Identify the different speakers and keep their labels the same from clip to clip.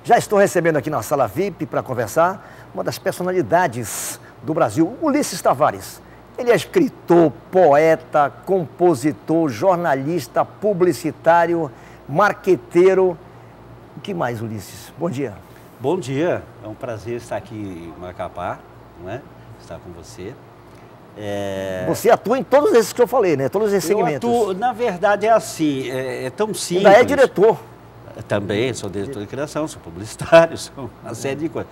Speaker 1: Já estou recebendo aqui na sala VIP para conversar uma das personalidades do Brasil, Ulisses Tavares. Ele é escritor, poeta, compositor, jornalista, publicitário, marqueteiro. O que mais, Ulisses? Bom dia.
Speaker 2: Bom dia, é um prazer estar aqui em Macapá, não é? Estar com você.
Speaker 1: Você atua em todos esses que eu falei, né? Todos esses segmentos.
Speaker 2: Eu atuo, na verdade é assim, é tão simples.
Speaker 1: Ainda é diretor.
Speaker 2: Também, sou diretor de criação, sou publicitário, sou uma série de coisas.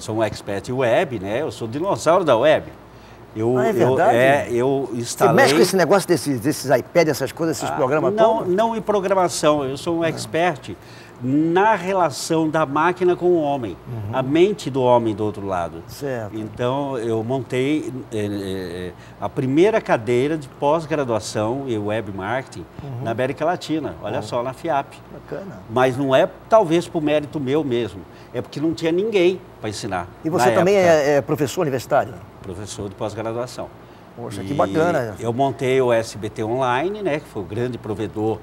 Speaker 2: Sou um expert em web, né? Eu sou dinossauro da web.
Speaker 1: É verdade?
Speaker 2: Eu instalei...
Speaker 1: Você mexe com esse negócio desses iPads, essas coisas, esses programas todos?
Speaker 2: Não em programação, eu sou um expert na relação da máquina com o homem, a mente do homem do outro lado.
Speaker 1: Certo.
Speaker 2: Então, eu montei a primeira cadeira de pós-graduação em web marketing na América Latina, olha só, na FIAP.
Speaker 1: Bacana.
Speaker 2: Mas não é talvez por mérito meu mesmo, é porque não tinha ninguém para ensinar.
Speaker 1: E você também é professor universitário?
Speaker 2: Professor de pós-graduação.
Speaker 1: Poxa, que bacana.
Speaker 2: Eu montei o SBT Online, né, que foi o grande provedor,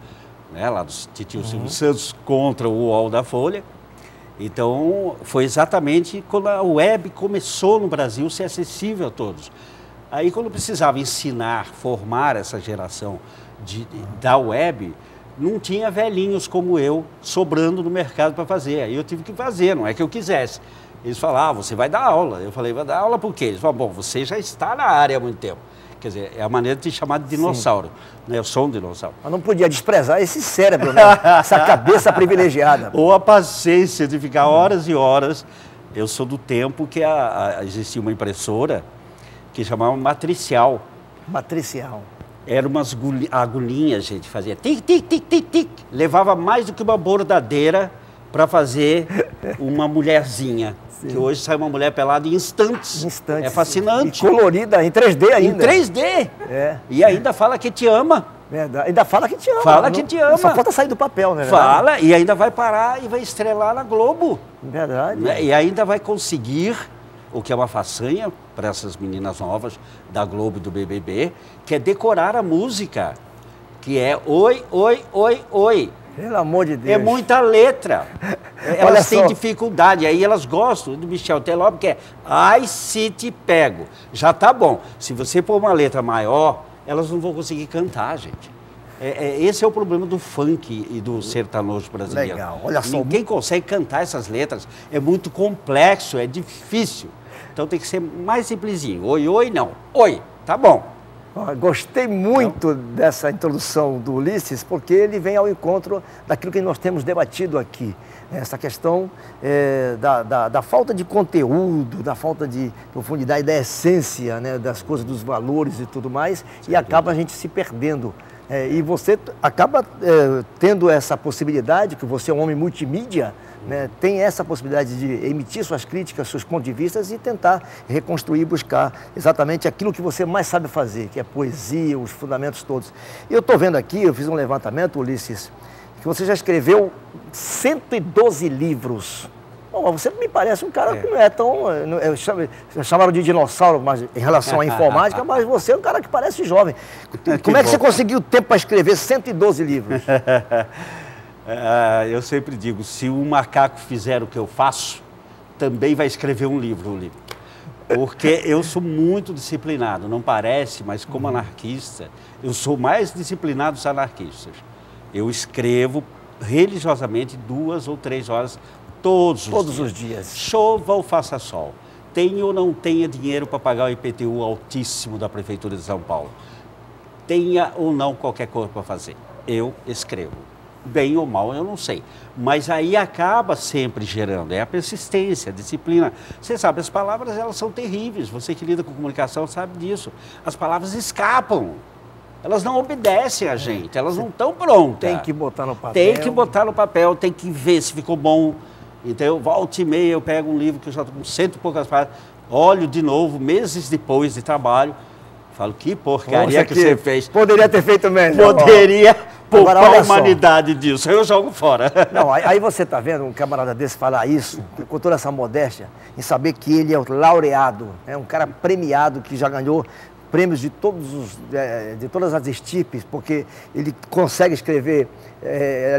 Speaker 2: né, lá do Titio Silvio Santos contra o UOL da Folha. Então, foi exatamente quando a web começou no Brasil a ser acessível a todos. Aí, quando eu precisava ensinar, formar essa geração da web, não tinha velhinhos como eu sobrando no mercado para fazer. Aí eu tive que fazer, não é que eu quisesse. Eles falavam, você vai dar aula. Eu falei, vai dar aula por quê? Eles falaram, bom, você já está na área há muito tempo. Quer dizer, é a maneira de te chamar de dinossauro. Né? Eu sou um dinossauro.
Speaker 1: Mas não podia desprezar esse cérebro, né? Essa cabeça privilegiada.
Speaker 2: Ou a paciência de ficar horas e horas. Eu sou do tempo que existia uma impressora que chamava matricial.
Speaker 1: Matricial.
Speaker 2: Eram umas agulhinhas, gente, fazia tic, tic, tic, tic, tic. Levava mais do que uma bordadeira para fazer uma mulherzinha. Sim. Que hoje sai uma mulher pelada em instantes. É fascinante.
Speaker 1: E colorida, em 3D ainda.
Speaker 2: Em 3D.
Speaker 1: É.
Speaker 2: E ainda fala que te ama.
Speaker 1: Verdade. Ainda fala que te ama.
Speaker 2: Fala que te ama.
Speaker 1: Só falta sair do papel, né?
Speaker 2: Fala, e ainda vai parar e vai estrelar na Globo.
Speaker 1: Verdade.
Speaker 2: Né? E ainda vai conseguir, o que é uma façanha para essas meninas novas da Globo e do BBB, que é decorar a música. Que é oi, oi, oi, oi.
Speaker 1: Pelo amor de Deus.
Speaker 2: É muita letra. Elas têm dificuldade. Aí elas gostam do Michel Teló, que é ai, se te pego. Já tá bom. Se você pôr uma letra maior, elas não vão conseguir cantar, gente. Esse é o problema do funk e do sertanojo brasileiro.
Speaker 1: Legal. Olha só.
Speaker 2: Ninguém consegue cantar essas letras. É muito complexo, é difícil. Então tem que ser mais simplesinho. Oi, oi, não. Oi, tá bom.
Speaker 1: Gostei muito dessa introdução do Ulisses, porque ele vem ao encontro daquilo que nós temos debatido aqui. Essa questão da falta de conteúdo, da falta de profundidade, da essência, né, das coisas, dos valores e tudo mais, e acaba a gente se perdendo. E você acaba tendo essa possibilidade, que você é um homem multimídia, né, tem essa possibilidade de emitir suas críticas, seus pontos de vista e tentar reconstruir, buscar exatamente aquilo que você mais sabe fazer, que é a poesia, os fundamentos todos. E eu estou vendo aqui, eu fiz um levantamento, Ulisses, que você já escreveu 112 livros. Bom, você me parece um cara que não é tão... Chamaram de dinossauro mas, em relação à informática, mas você é um cara que parece jovem. Como é que você conseguiu tempo para escrever 112 livros?
Speaker 2: Eu sempre digo, se um macaco fizer o que eu faço, também vai escrever um livro. Porque eu sou muito disciplinado, não parece, mas como anarquista, eu sou mais disciplinado dos anarquistas. Eu escrevo religiosamente 2 ou 3 horas todos os dias. Chova ou faça sol. Tenha ou não tenha dinheiro para pagar o IPTU altíssimo da Prefeitura de São Paulo. Tenha ou não qualquer coisa para fazer. Eu escrevo. Bem ou mal, eu não sei. Mas aí acaba sempre gerando, é a persistência, a disciplina. Você sabe, as palavras, elas são terríveis. Você que lida com comunicação sabe disso. As palavras escapam. Elas não obedecem a gente, elas não estão prontas.
Speaker 1: Tem que botar no papel.
Speaker 2: Tem que botar no papel, tem que ver se ficou bom. Então, eu volta e meia, eu pego um livro que eu já estou com 100 e poucas páginas, olho de novo, meses depois de trabalho, falo, que porcaria que você fez.
Speaker 1: Poderia ter feito melhor.
Speaker 2: Poderia poupar a humanidade disso, eu jogo fora.
Speaker 1: Não, aí você está vendo um camarada desse falar isso, com toda essa modéstia, em saber que ele é o laureado, é um cara premiado que já ganhou prêmios de todas as estirpes, porque ele consegue escrever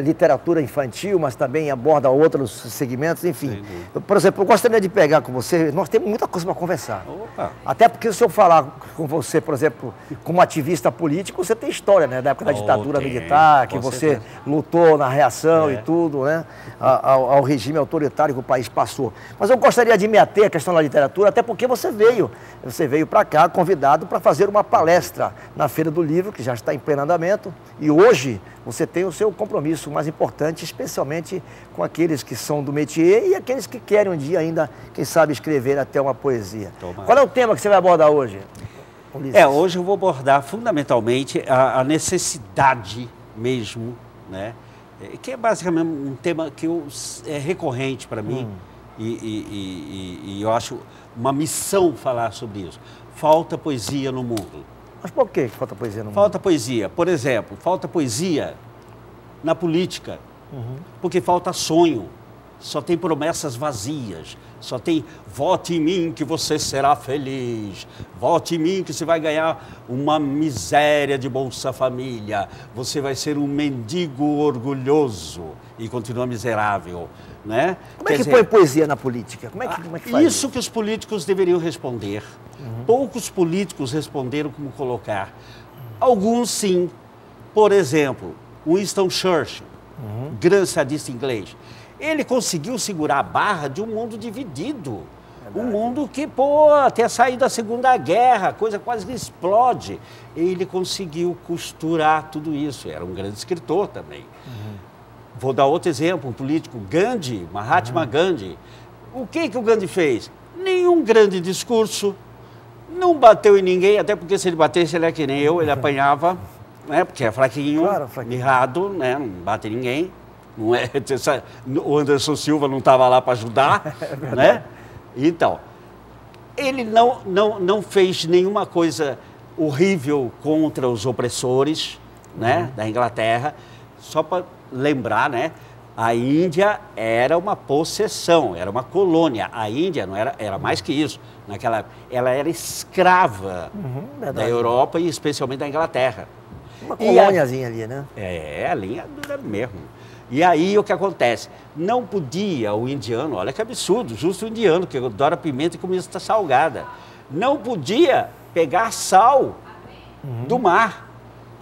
Speaker 1: literatura infantil, mas também aborda outros segmentos, enfim. Por exemplo, eu gostaria de pegar com você, nós temos muita coisa para conversar.
Speaker 2: Opa.
Speaker 1: Até porque se eu falar com você, por exemplo, como ativista político, você tem história, né? Da época da ditadura militar, que você lutou na reação e tudo, né? Ao regime autoritário que o país passou. Mas eu gostaria de me ater à questão da literatura, até porque você veio para cá convidado para fazer uma palestra na Feira do Livro, que já está em pleno andamento, e hoje você tem o seu compromisso mais importante, especialmente com aqueles que são do métier e aqueles que querem um dia ainda, quem sabe, escrever até uma poesia. Qual é o tema que você vai abordar hoje, Ulisses?
Speaker 2: Hoje eu vou abordar fundamentalmente a necessidade mesmo, né? Que é basicamente um tema que é recorrente para mim e eu acho uma missão falar sobre isso. Falta poesia no mundo.
Speaker 1: Mas por que falta poesia no mundo?
Speaker 2: Falta poesia. Por exemplo, falta poesia na política, porque falta sonho. Só tem promessas vazias. Só tem vote em mim que você será feliz. Vote em mim que você vai ganhar uma miséria de Bolsa Família. Você vai ser um mendigo orgulhoso e continua miserável, né?
Speaker 1: Como é que põe poesia na política? Como é que faz
Speaker 2: isso que os políticos deveriam responder. Poucos políticos responderam como colocar. Alguns sim. Por exemplo, Winston Churchill, grande estadista inglês. Ele conseguiu segurar a barra de um mundo dividido. Um mundo que, até sair da Segunda Guerra, a coisa quase que explode. Ele conseguiu costurar tudo isso. Era um grande escritor também. Vou dar outro exemplo, um político, Gandhi, Mahatma Gandhi. O que o Gandhi fez? Nenhum grande discurso, não bateu em ninguém, até porque se ele batesse, ele é que nem eu, ele apanhava, né? Porque é fraquinho, mirrado, né? Não bate em ninguém. Não é, o Anderson Silva não estava lá para ajudar, né? Então, ele não fez nenhuma coisa horrível contra os opressores, né, da Inglaterra. Só para lembrar, né, a Índia era uma possessão, era uma colônia. A Índia não era mais que isso. Naquela época, ela era escrava da Europa e especialmente da Inglaterra.
Speaker 1: Uma colôniazinha ali, né?
Speaker 2: A linha dura mesmo. E aí o que acontece? Não podia o indiano, olha que absurdo, justo o indiano, que adora pimenta e comida salgada, não podia pegar sal do mar,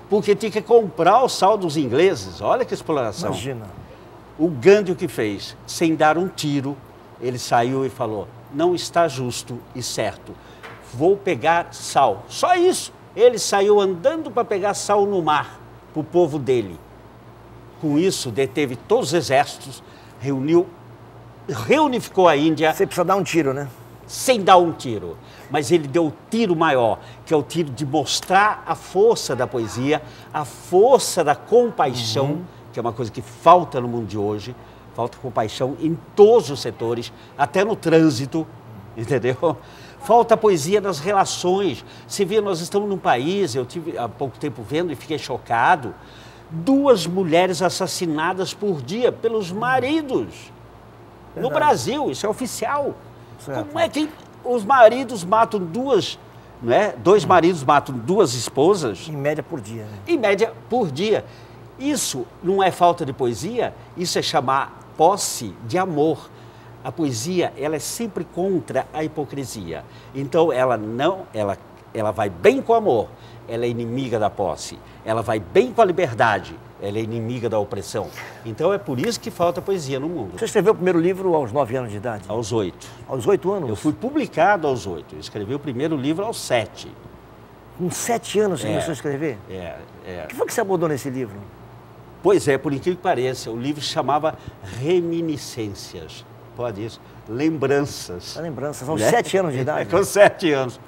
Speaker 2: porque tinha que comprar o sal dos ingleses. Olha que exploração.
Speaker 1: Imagina.
Speaker 2: O Gandhi o que fez? Sem dar um tiro, ele saiu e falou, não está justo e certo, vou pegar sal. Só isso. Ele saiu andando para pegar sal no mar, para o povo dele. Com isso, deteve todos os exércitos, reunificou a Índia.
Speaker 1: Você precisa dar um tiro, né?
Speaker 2: Sem dar um tiro. Mas ele deu o tiro maior, que é o tiro de mostrar a força da poesia, a força da compaixão, que é uma coisa que falta no mundo de hoje. Falta compaixão em todos os setores, até no trânsito, entendeu? Falta poesia nas relações. Você vê, nós estamos num país, eu tive há pouco tempo vendo e fiquei chocado, 2 mulheres assassinadas por dia pelos maridos. No Brasil, isso é oficial. Certo. Como é que os maridos matam 2, né? 2 maridos matam 2 esposas?
Speaker 1: Em média por dia. Né?
Speaker 2: Em média por dia. Isso não é falta de poesia, isso é chamar posse de amor. A poesia, ela é sempre contra a hipocrisia. Então, ela vai bem com o amor, ela é inimiga da posse. Ela vai bem com a liberdade, ela é inimiga da opressão. Então, é por isso que falta poesia no mundo.
Speaker 1: Você escreveu o primeiro livro aos 9 anos de idade?
Speaker 2: Aos 8.
Speaker 1: Aos 8 anos?
Speaker 2: Eu fui publicado aos 8. Eu escrevi o primeiro livro aos 7.
Speaker 1: Com 7 anos você começou a escrever? O que foi que você abordou nesse livro?
Speaker 2: Pois é, por incrível que pareça, o livro se chamava Reminiscências. Pode isso. Lembranças.
Speaker 1: Lembranças, aos 7 anos de idade?
Speaker 2: Com 7 anos.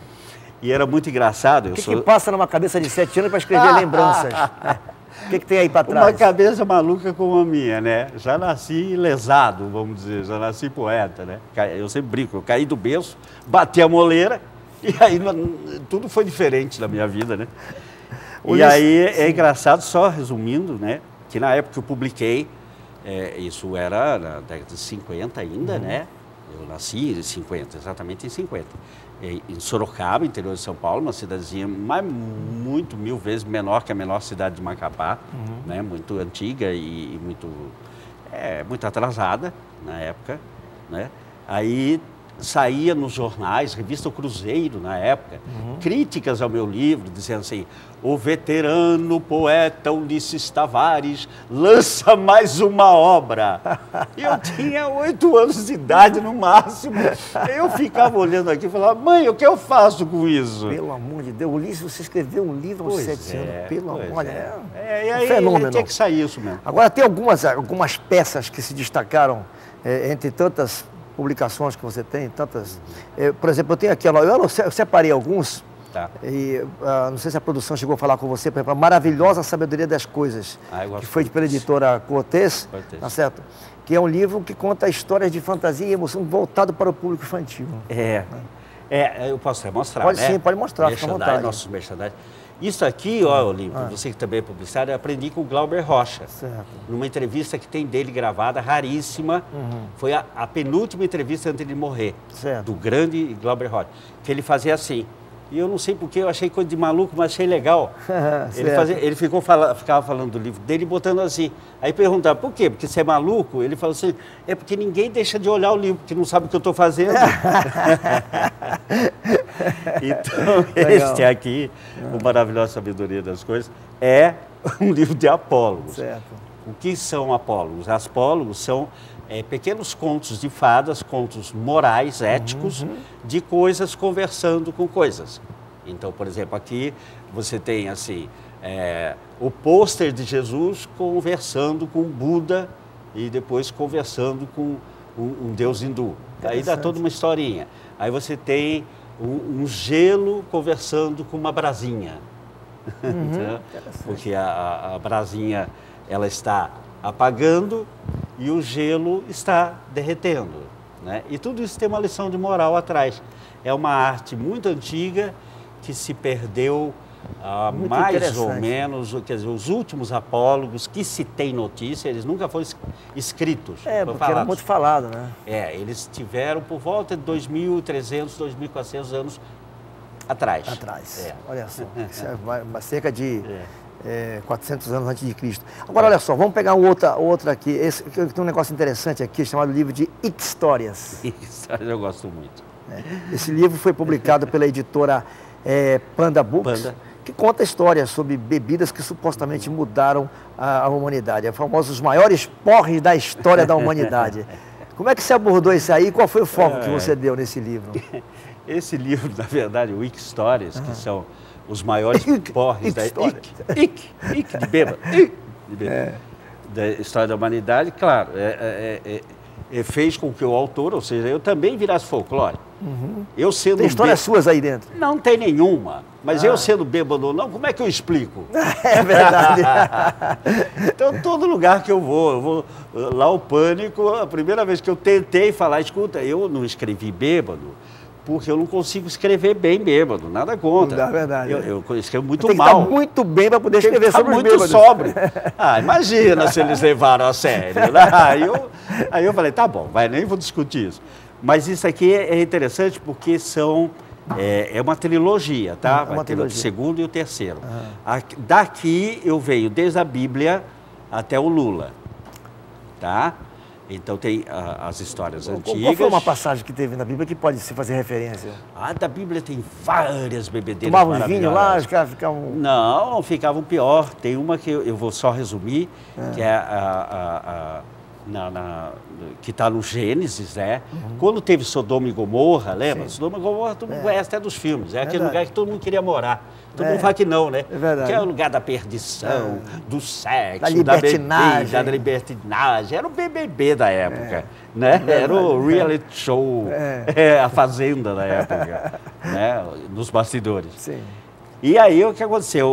Speaker 2: E era muito engraçado.
Speaker 1: O que passa numa cabeça de 7 anos para escrever lembranças? O que tem aí para trás?
Speaker 2: Uma cabeça maluca como a minha, né? Já nasci lesado, vamos dizer, já nasci poeta, né? Eu sempre brinco, eu caí do berço, bati a moleira e aí tudo foi diferente na minha vida, né? E aí é engraçado, só resumindo, né? Que na época que eu publiquei, isso era na década de 50 ainda, né? Eu nasci em 50, exatamente em 50. Em Sorocaba, interior de São Paulo, uma cidadezinha muito, 1000 vezes menor que a menor cidade de Macapá, né? Muito antiga e muito atrasada na época, né? Aí saía nos jornais, revista O Cruzeiro na época, críticas ao meu livro, dizendo assim: o veterano poeta Ulisses Tavares lança mais uma obra. Eu tinha 8 anos de idade no máximo. Eu ficava olhando aqui e falava: mãe, o que eu faço com isso?
Speaker 1: Pelo amor de Deus, Ulisses, você escreveu um livro aos 7 anos. Pelo amor, olha,
Speaker 2: e aí,
Speaker 1: um fenômeno.
Speaker 2: Tinha que sair isso mesmo.
Speaker 1: Agora, tem algumas peças que se destacaram entre tantas publicações que você tem, tantas... por exemplo, eu tenho aqui, eu separei alguns,
Speaker 2: tá.
Speaker 1: E não sei se a produção chegou a falar com você, por exemplo, a Maravilhosa Sabedoria das Coisas, que foi pela editora Cortez, tá certo? Que é um livro que conta histórias de fantasia e emoção voltado para o público infantil.
Speaker 2: Eu posso até mostrar,
Speaker 1: pode,
Speaker 2: né?
Speaker 1: Sim, pode mostrar, fica à vontade.
Speaker 2: Nossos merchandising. Isso aqui, ó, Olímpio, você que também é publicitário, eu aprendi com o Glauber Rocha.
Speaker 1: Certo.
Speaker 2: Numa entrevista que tem dele gravada, raríssima. Foi a penúltima entrevista antes de morrer.
Speaker 1: Certo.
Speaker 2: Do grande Glauber Rocha. Que ele fazia assim. E eu não sei porque, eu achei coisa de maluco, mas achei legal. Ele ficava falando do livro dele, botando assim. Aí perguntava, por quê? Porque você é maluco? Ele falou assim, é porque ninguém deixa de olhar o livro, porque não sabe o que eu estou fazendo. Então, este aqui, o Maravilhosa Sabedoria das Coisas, é um livro de apólogos.
Speaker 1: Certo.
Speaker 2: O que são apólogos? Apólogos são pequenos contos de fadas, contos morais, éticos, de coisas conversando com coisas. Então, por exemplo, aqui você tem assim, o pôster de Jesus conversando com Buda e depois conversando com um deus hindu. Aí dá toda uma historinha. Aí você tem um gelo conversando com uma brasinha. Porque a brasinha ela está apagando e o gelo está derretendo, né? E tudo isso tem uma lição de moral atrás. É uma arte muito antiga que se perdeu mais ou menos, quer dizer, os últimos apólogos que se tem notícia, eles nunca foram escritos.
Speaker 1: Porque era muito falado, né?
Speaker 2: Eles tiveram por volta de 2.300, 2.400 anos atrás.
Speaker 1: Olha só, isso é cerca de 400 anos antes de Cristo. Agora, olha só, vamos pegar outra aqui. Tem um negócio interessante aqui, chamado livro de Histórias.
Speaker 2: Histórias eu gosto muito.
Speaker 1: Esse livro foi publicado pela editora Panda Books, que conta histórias sobre bebidas que supostamente mudaram a humanidade. Os famosos maiores porres da história da humanidade. Como é que você abordou isso aí? Qual foi o foco que você deu nesse livro?
Speaker 2: Esse livro, na verdade, o Histórias, que são os maiores porres da de bêbado, da história da humanidade, claro, fez com que o autor, ou seja, eu também virasse folclore. Eu sendo
Speaker 1: tem histórias suas aí dentro?
Speaker 2: Não tem nenhuma, mas eu sendo bêbado ou não, como é que eu explico?
Speaker 1: É verdade.
Speaker 2: Então, todo lugar que eu vou lá o Pânico, a primeira vez que eu tentei falar, escuta, eu não escrevi bêbado, porque eu não consigo escrever bem bêbado, nada contra.
Speaker 1: Não, é verdade.
Speaker 2: Eu escrevo muito
Speaker 1: tem
Speaker 2: mal.
Speaker 1: Tem que estar muito bem para poder escrever sobre os bêbados.
Speaker 2: Muito sóbrio. Imagina se eles levaram a sério. Né? Aí eu falei, tá bom, nem vou discutir isso. Mas isso aqui é interessante porque é uma trilogia, tá? Vai ter o segundo e o terceiro. Daqui eu venho desde a Bíblia até o Lula, tá? Então tem as histórias antigas.
Speaker 1: Qual foi uma passagem que teve na Bíblia que pode se fazer referência?
Speaker 2: Da Bíblia tem várias bebedeiras
Speaker 1: maravilhosas. Tomavam vinho lá, os caras ficavam...
Speaker 2: Não, ficavam pior. Tem uma que eu vou só resumir, que é que está no Gênesis, né? Quando teve Sodoma e Gomorra, lembra? Sim. Sodoma e Gomorra todo mundo conhece até dos filmes. É aquele lugar que todo mundo queria morar. Todo mundo fala que não, né?
Speaker 1: É verdade.
Speaker 2: Que é o lugar da perdição, do sexo,
Speaker 1: da libertinagem.
Speaker 2: Da libertinagem. Era o BBB da época, né? Era o reality show, a Fazenda da época, né? Nos bastidores.
Speaker 1: Sim.
Speaker 2: E aí o que aconteceu?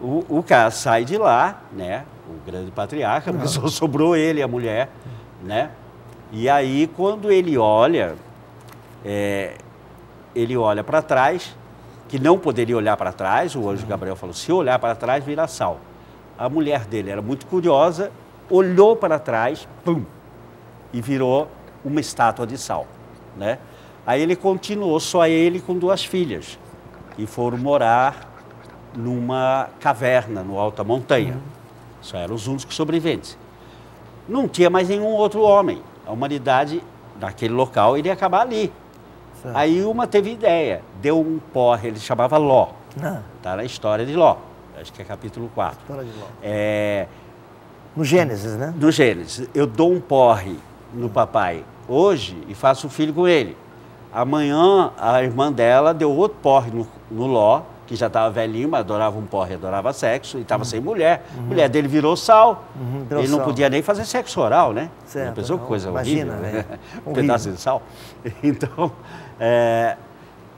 Speaker 2: O cara sai de lá, né? O grande patriarca, porque só sobrou ele e a mulher, né? E aí quando ele olha para trás, que não poderia olhar para trás, o anjo Gabriel falou, se olhar para trás, vira sal. A mulher dele era muito curiosa, olhou para trás, pum, e virou uma estátua de sal, né? Aí ele continuou, só ele com 2 filhas, e foram morar numa caverna no alto da montanha. Só eram os únicos sobreviventes. Não tinha mais nenhum outro homem. A humanidade, naquele local, iria acabar ali.
Speaker 1: Certo.
Speaker 2: Aí uma teve ideia, deu um porre, ele chamava Ló. Está na história de Ló, acho que é capítulo 4.
Speaker 1: História de Ló.
Speaker 2: No
Speaker 1: Gênesis, né?
Speaker 2: No Gênesis. Eu dou um porre no papai hoje e faço um filho com ele. Amanhã, a irmã dela deu outro porre no Ló, que já estava velhinho, mas adorava um porre, adorava sexo, e estava sem mulher. A mulher dele virou sal. Ele não podia nem fazer sexo oral, né?
Speaker 1: Certo.
Speaker 2: Pensou que coisa
Speaker 1: Imagina,
Speaker 2: horrível,
Speaker 1: né?
Speaker 2: Um pedaço de sal. Então,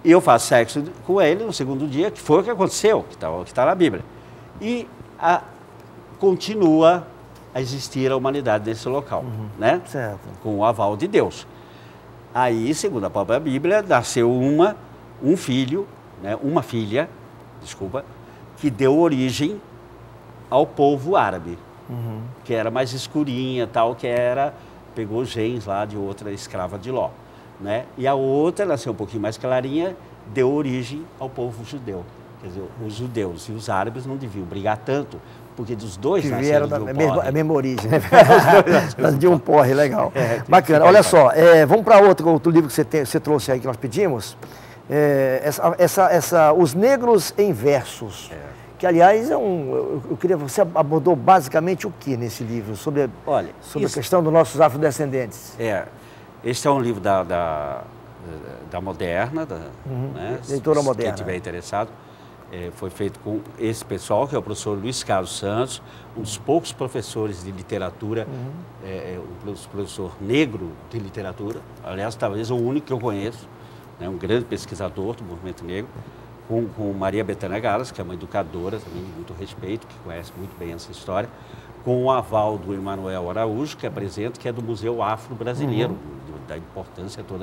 Speaker 2: eu faço sexo com ele no segundo dia, que foi o que aconteceu, que está na Bíblia. E continua a existir a humanidade nesse local, né?
Speaker 1: Certo.
Speaker 2: Com o aval de Deus. Aí, segundo a própria Bíblia, nasceu um filho, né, uma filha, desculpa, que deu origem ao povo árabe, que era mais escurinha, tal, pegou genes lá de outra escrava de Ló, né? E a outra nasceu um pouquinho mais clarinha, deu origem ao povo judeu. Quer dizer, os judeus e os árabes não deviam brigar tanto, porque dos dois
Speaker 1: que
Speaker 2: nasceram
Speaker 1: vieram
Speaker 2: de um porre.
Speaker 1: a mesma origem, né? De um porre, legal. Bacana. Olha só, vamos para outro livro que você trouxe aí, que nós pedimos. Os Negros em Versos. Que, aliás, eu queria, você abordou basicamente o que nesse livro? Sobre a questão dos nossos afrodescendentes.
Speaker 2: Este é um livro da Moderna, né?
Speaker 1: Editora Moderna.
Speaker 2: Quem estiver interessado. Foi feito com esse pessoal, que é o professor Luiz Carlos Santos, um dos poucos professores de literatura, um professor negro de literatura, aliás, talvez o único que eu conheço, né, um grande pesquisador do movimento negro, com Maria Bethânia Galas, que é uma educadora também de muito respeito, que conhece muito bem essa história, com o aval do Emanuel Araújo, que é presidente, que é do Museu Afro-Brasileiro, da importância toda